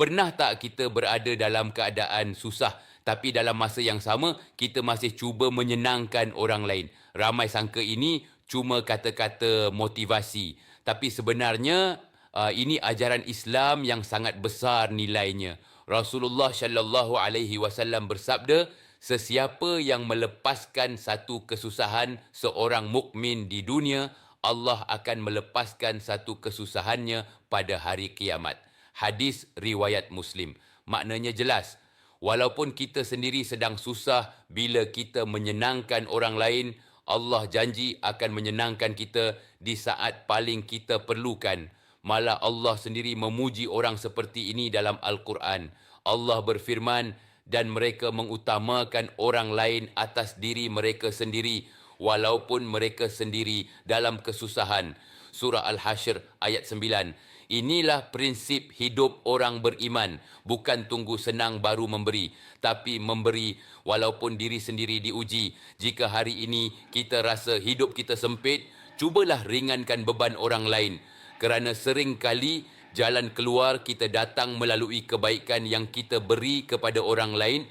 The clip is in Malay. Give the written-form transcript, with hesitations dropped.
Pernah tak kita berada dalam keadaan susah, tapi dalam masa yang sama kita masih cuba menyenangkan orang lain? Ramai sangka ini cuma kata-kata motivasi, tapi sebenarnya ini ajaran Islam yang sangat besar nilainya. Rasulullah sallallahu alaihi wasallam bersabda, sesiapa yang melepaskan satu kesusahan seorang mukmin di dunia, Allah akan melepaskan satu kesusahannya pada hari kiamat. Hadis riwayat Muslim. Maknanya jelas, walaupun kita sendiri sedang susah, bila kita menyenangkan orang lain, Allah janji akan menyenangkan kita di saat paling kita perlukan. Malah Allah sendiri memuji orang seperti ini dalam Al-Quran. Allah berfirman, dan mereka mengutamakan orang lain atas diri mereka sendiri, walaupun mereka sendiri dalam kesusahan. Surah Al-Hashr ayat 9. Inilah prinsip hidup orang beriman. Bukan tunggu senang baru memberi, tapi memberi walaupun diri sendiri diuji. Jika hari ini kita rasa hidup kita sempit, cubalah ringankan beban orang lain. Kerana sering kali jalan keluar kita datang melalui kebaikan yang kita beri kepada orang lain,